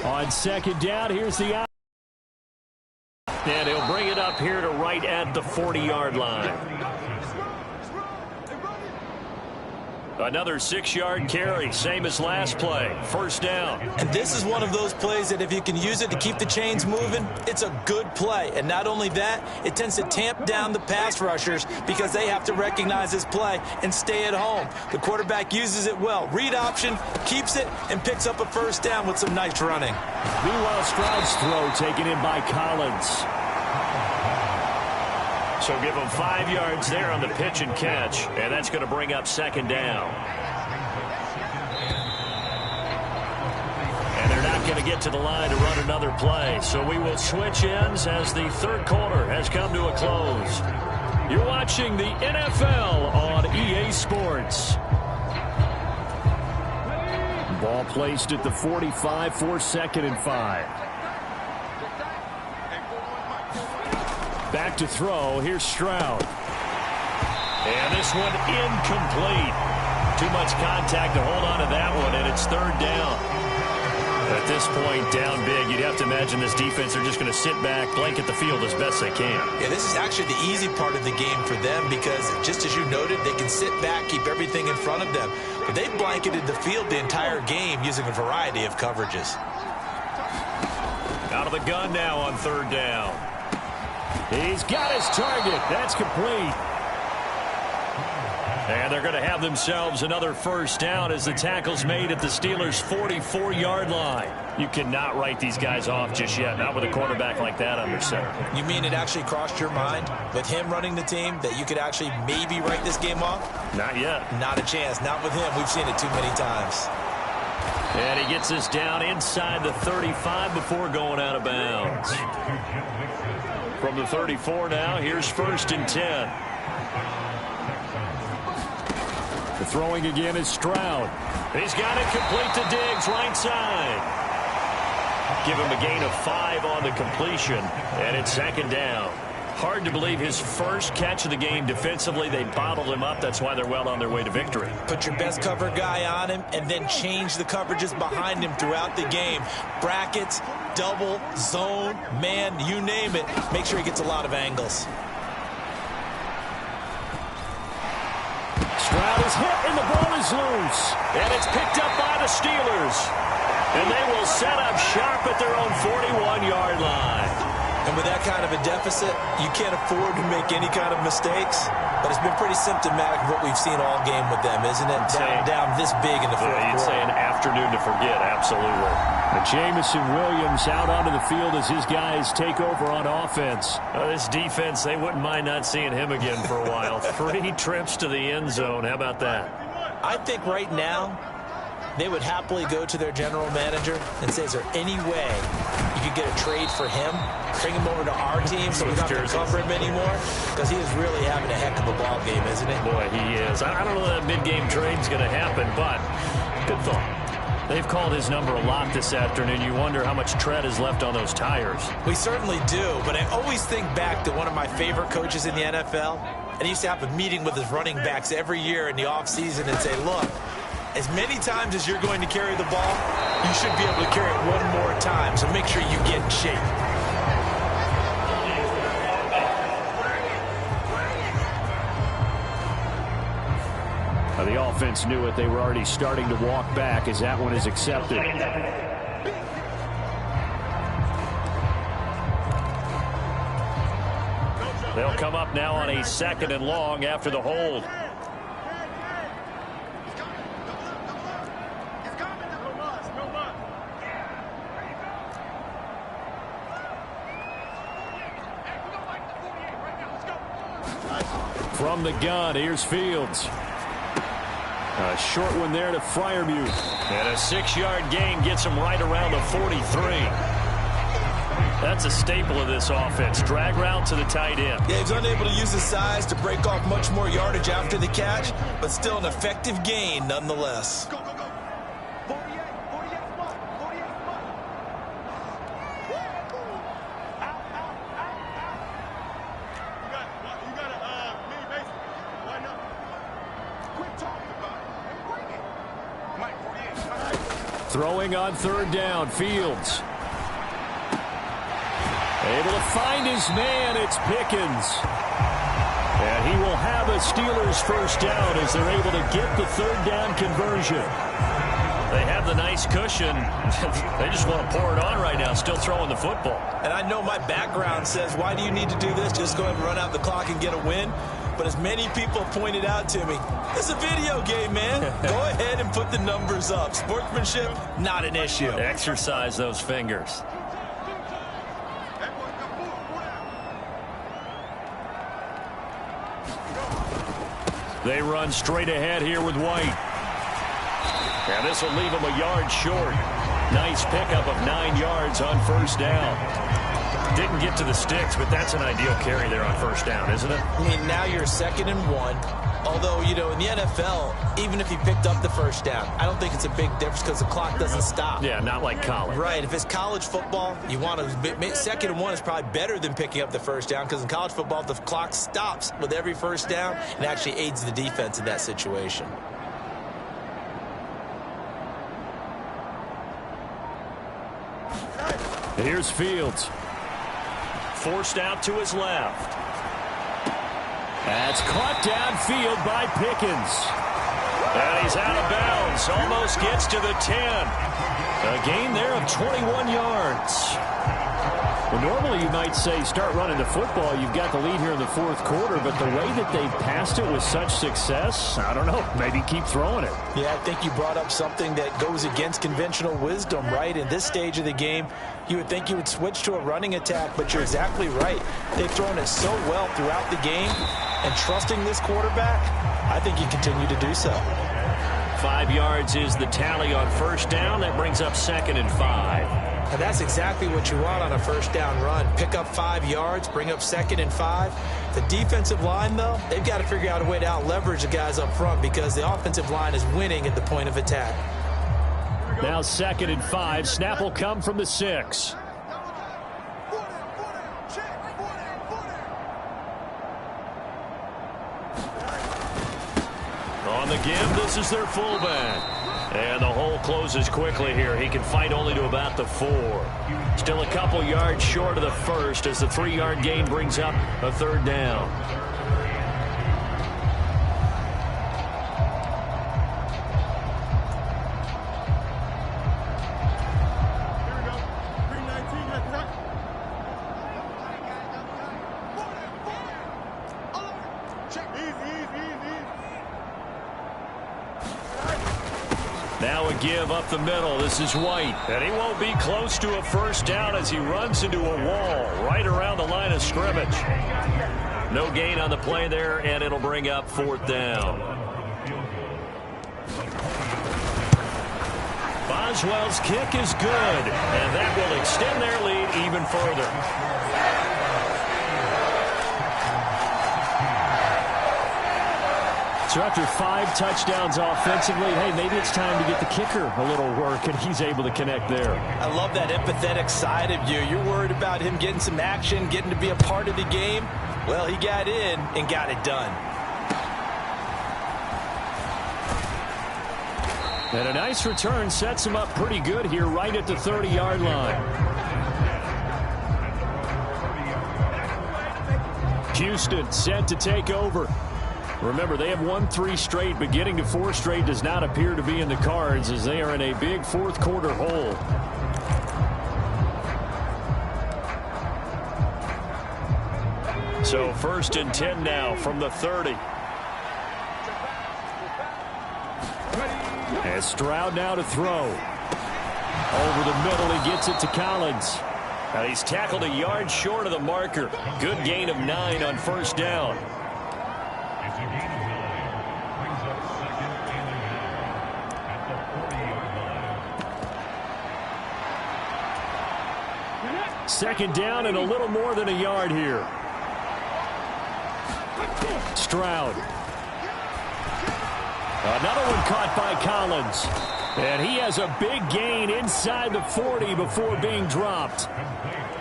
On 2nd down, here's the out. And he'll bring it up here to right at the 40-yard line. Another 6-yard carry, same as last play. First down. And this is one of those plays that if you can use it to keep the chains moving, it's a good play. And not only that, it tends to tamp down the pass rushers because they have to recognize this play and stay at home. The quarterback uses it well. Read option, keeps it, and picks up a first down with some nice running. Meanwhile, Stroud's throw taken in by Collins. So give him 5 yards there on the pitch and catch, and that's going to bring up second down. And they're not going to get to the line to run another play, so we will switch ends as the third quarter has come to a close. You're watching the NFL on EA Sports. Ball placed at the 45 for 2nd and 5. Back to throw. Here's Stroud. And this one incomplete. Too much contact to hold on to that one, and it's third down. At this point, down big, you'd have to imagine this defense are just going to sit back, blanket the field as best they can. Yeah, this is actually the easy part of the game for them because, just as you noted, they can sit back, keep everything in front of them. But they've blanketed the field the entire game using a variety of coverages. Out of the gun now on third down. He's got his target. That's complete. And they're going to have themselves another first down as the tackle's made at the Steelers' 44-yard line. You cannot write these guys off just yet, not with a quarterback like that under center. You mean it actually crossed your mind with him running the team that you could actually maybe write this game off? Not yet. Not a chance. Not with him. We've seen it too many times. And he gets us down inside the 35 before going out of bounds. From the 34 now, here's 1st and 10. The throwing again is Stroud. He's got it complete to Diggs, right side. Give him a gain of 5 on the completion, and it's second down. Hard to believe his first catch of the game defensively. They bottled him up. That's why they're well on their way to victory. Put your best cover guy on him and then change the coverages behind him throughout the game. Brackets, double, zone, man, you name it. Make sure he gets a lot of angles. Stroud is hit and the ball is loose. And it's picked up by the Steelers. And they will set up sharp at their own 41-yard line. And with that kind of a deficit, you can't afford to make any kind of mistakes. But it's been pretty symptomatic of what we've seen all game with them, isn't it? Down this big in the fourth quarter. You'd say an afternoon to forget, absolutely. And Jamison Williams out onto the field as his guys take over on offense. This defense, they wouldn't mind not seeing him again for a while. 3 trips to the end zone. How about that? I think right now, they would happily go to their general manager and say, is there any way you could get a trade for him? Bring him over to our team so we don't have to cover him anymore? Because he is really having a heck of a ball game, isn't he? Boy, he is. I don't know that mid-game trade's going to happen, but good thought. They've called his number a lot this afternoon. You wonder how much tread is left on those tires. We certainly do, but I always think back to one of my favorite coaches in the NFL. And he used to have a meeting with his running backs every year in the offseason and say, look, as many times as you're going to carry the ball, you should be able to carry it one more time, so make sure you get in shape. The offense knew it. They were already starting to walk back as that one is accepted. They'll come up now on a 2nd and long after the hold. From the gun, here's Fields. A short one there to Freiermuth. And a 6-yard gain gets him right around the 43. That's a staple of this offense. Drag route to the tight end. Yeah, he's unable to use his size to break off much more yardage after the catch, but still an effective gain nonetheless. Throwing on 3rd down, Fields. Able to find his man, it's Pickens. And he will have a Steelers first down as they're able to get the third down conversion. They have the nice cushion. They just want to pour it on right now, still throwing the football. And I know my background says, why do you need to do this? Just go ahead and run out the clock and get a win. But as many people pointed out to me, it's a video game, man. Go ahead and put the numbers up. Sportsmanship, not an issue. Exercise those fingers. They run straight ahead here with White. And this will leave him a yard short. Nice pickup of 9 yards on first down. Didn't get to the sticks, but that's an ideal carry there on first down, isn't it? I mean, now you're 2nd and 1. Although, you know, in the NFL, even if he picked up the first down, I don't think it's a big difference because the clock doesn't stop. Yeah, not like college. Right. If it's college football, you want to 2nd and 1 is probably better than picking up the first down because in college football, the clock stops with every first down and actually aids the defense in that situation. Here's Fields. Forced out to his left. That's caught downfield by Pickens. And he's out of bounds. Almost gets to the 10. A gain there of 21 yards. Well, normally you might say start running the football. You've got the lead here in the fourth quarter, but the way that they passed it with such success, I don't know, maybe keep throwing it. Yeah, I think you brought up something that goes against conventional wisdom, right? In this stage of the game, you would think you would switch to a running attack, but you're exactly right. They've thrown it so well throughout the game, and trusting this quarterback, I think you continue to do so. 5 yards is the tally on first down. That brings up 2nd and 5. And that's exactly what you want on a first down run. Pick up 5 yards, bring up 2nd and 5. The defensive line, though, they've got to figure out a way to out-leverage the guys up front because the offensive line is winning at the point of attack. Now 2nd and 5. Snap will come from the 6. On the give, this is their fullback. And the hole closes quickly here. He can fight only to about the 4. Still a couple yards short of the first as the 3-yard gain brings up a third down. Now a give up the middle. This is White. And he won't be close to a first down as he runs into a wall right around the line of scrimmage. No gain on the play there, and it'll bring up 4th down. Boswell's kick is good, and that will extend their lead even further. So after 5 touchdowns offensively, hey, maybe it's time to get the kicker a little work, and he's able to connect there. I love that empathetic side of you. You're worried about him getting some action, getting to be a part of the game. Well, he got in and got it done. And a nice return sets him up pretty good here right at the 30-yard line. Houston set to take over. Remember, they have won 3 straight, but getting to 4 straight does not appear to be in the cards as they are in a big fourth quarter hole. So 1st and 10 now from the 30. And Stroud now to throw. Over the middle, he gets it to Collins. He's tackled a yard short of the marker. Good gain of 9 on first down. Second down and a little more than a yard here. Stroud. Another one caught by Collins. And he has a big gain inside the 40 before being dropped.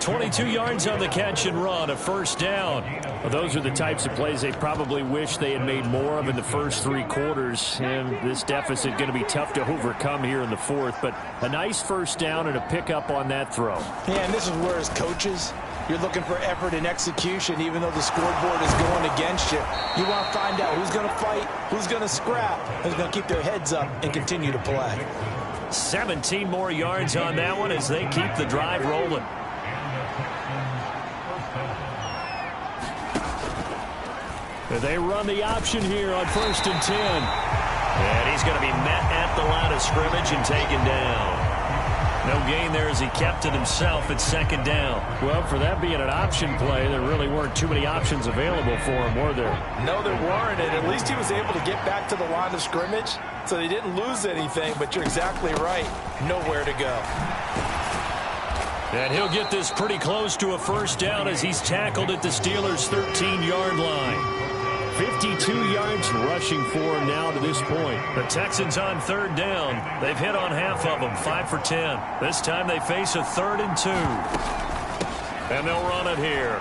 22 yards on the catch and run, a first down. Well, those are the types of plays they probably wish they had made more of in the first 3 quarters. And this deficit going to be tough to overcome here in the fourth. But a nice first down and a pickup on that throw. Yeah, and this is where as coaches, You're looking for effort and execution, even though the scoreboard is going against you. You want to find out who's going to fight, who's going to scrap, who's going to keep their heads up and continue to play. 17 more yards on that one as they keep the drive rolling. They run the option here on 1st and 10. And he's going to be met at the line of scrimmage and taken down. No gain there as he kept it himself at 2nd down. Well, for that being an option play, there really weren't too many options available for him, were there? No, there weren't, and at least he was able to get back to the line of scrimmage, so they didn't lose anything, but you're exactly right. Nowhere to go. And he'll get this pretty close to a 1st down as he's tackled at the Steelers' 13-yard line. 52 yards rushing for him now to this point. The Texans on 3rd down. They've hit on half of them, 5 for 10. This time they face a 3rd and 2. And they'll run it here.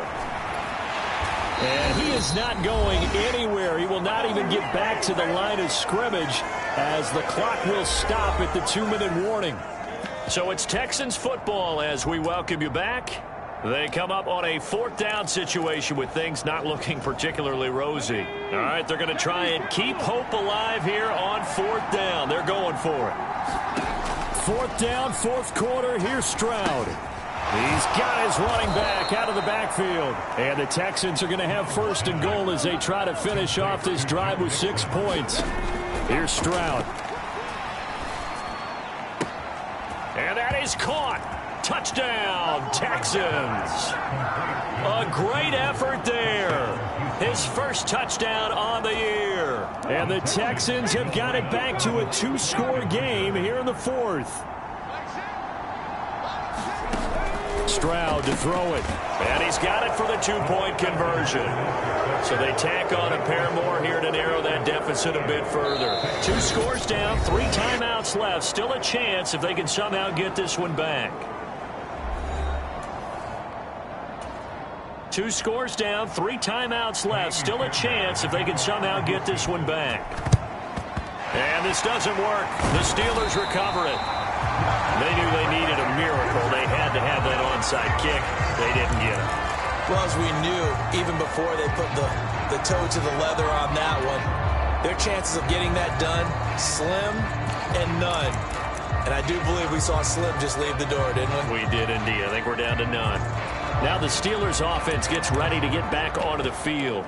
And he is not going anywhere. He will not even get back to the line of scrimmage as the clock will stop at the 2-minute warning. So it's Texans football as we welcome you back. They come up on a 4th down situation with things not looking particularly rosy. All right, they're going to try and keep hope alive here on 4th down. They're going for it. 4th down, 4th quarter. Here's Stroud. He's got his running back out of the backfield. And the Texans are going to have 1st and goal as they try to finish off this drive with 6 points. Here's Stroud. And that is caught. Touchdown, Texans. A great effort there. His first touchdown on the year. And the Texans have got it back to a 2-score game here in the 4th. Stroud to throw it. And he's got it for the 2-point conversion. So they tack on a pair more here to narrow that deficit a bit further. 2 scores down, 3 timeouts left. Still a chance if they can somehow get this one back. 2 scores down, 3 timeouts left. Still a chance if they can somehow get this one back. And this doesn't work. The Steelers recover it. They knew they needed a miracle. They had to have that onside kick. They didn't get it. Well, as we knew, even before they put the toe to the leather on that one, their chances of getting that done, slim and none. And I do believe we saw Slim just leave the door, didn't we? We did indeed. I think we're down to none. Now the Steelers offense gets ready to get back onto the field.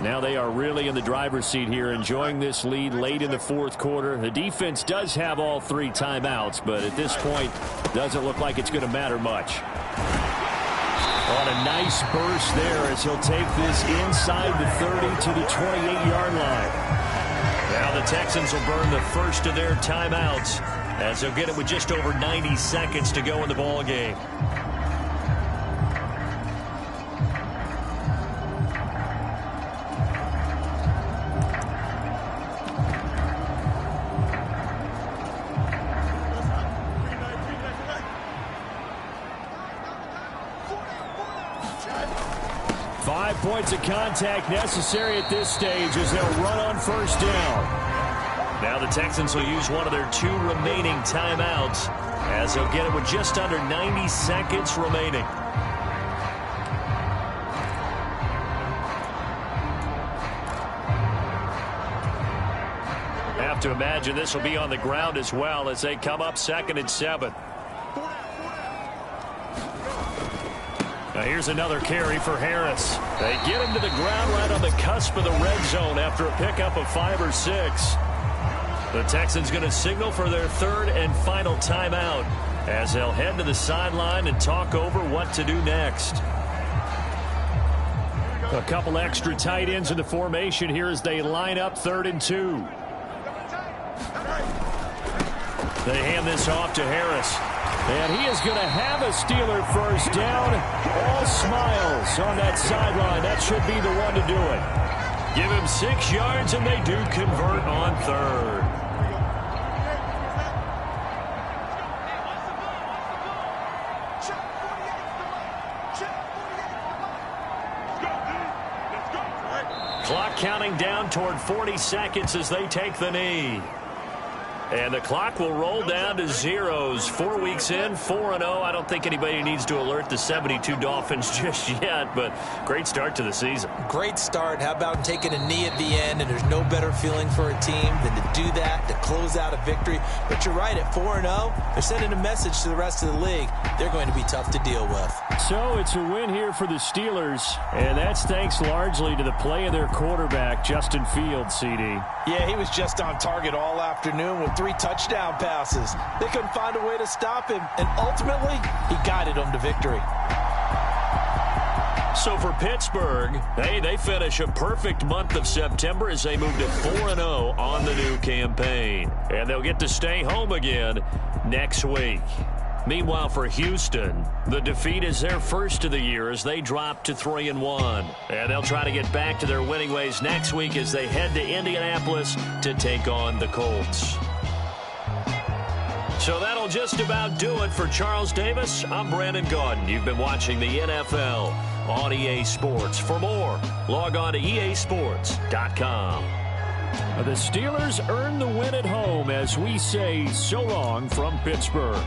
Now they are really in the driver's seat here, enjoying this lead late in the 4th quarter. The defense does have all 3 timeouts, but at this point, doesn't look like it's going to matter much. On a nice burst there as he'll take this inside the 30 to the 28-yard line. Now the Texans will burn the first of their timeouts as they'll get it with just over 90 seconds to go in the ball game. Points of contact necessary at this stage as they'll run on 1st down. Now the Texans will use one of their 2 remaining timeouts as they'll get it with just under 90 seconds remaining. Have to imagine this will be on the ground as well as they come up 2nd and 7. Now here's another carry for Harris. They get him to the ground right on the cusp of the red zone after a pickup of 5 or 6. The Texans going to signal for their 3rd and final timeout as they'll head to the sideline and talk over what to do next. A couple extra tight ends in the formation here as they line up 3rd and 2. They hand this off to Harris. And he is going to have a Steeler 1st down. All smiles on that sideline. That should be the one to do it. Give him 6 yards, and they do convert on 3rd. Clock counting down toward 40 seconds as they take the knee. And the clock will roll down to zeros. 4 weeks in, 4-0. I don't think anybody needs to alert the 72 Dolphins just yet, but great start to the season. Great start. How about taking a knee at the end? And there's no better feeling for a team than to do that, to close out a victory. But you're right, at 4-0, they're sending a message to the rest of the league. They're going to be tough to deal with. So it's a win here for the Steelers, and that's thanks largely to the play of their quarterback, Justin Fields, CD. Yeah, he was just on target all afternoon with 3 touchdown passes. They couldn't find a way to stop him, and ultimately, he guided them to victory. So for Pittsburgh, hey, they finish a perfect month of September as they move to 4-0 on the new campaign. And they'll get to stay home again next week. Meanwhile, for Houston, the defeat is their first of the year as they drop to 3-1. And they'll try to get back to their winning ways next week as they head to Indianapolis to take on the Colts. So that'll just about do it for Charles Davis. I'm Brandon Gaudin. You've been watching the NFL on EA Sports. For more, log on to easports.com. The Steelers earn the win at home as we say so long from Pittsburgh.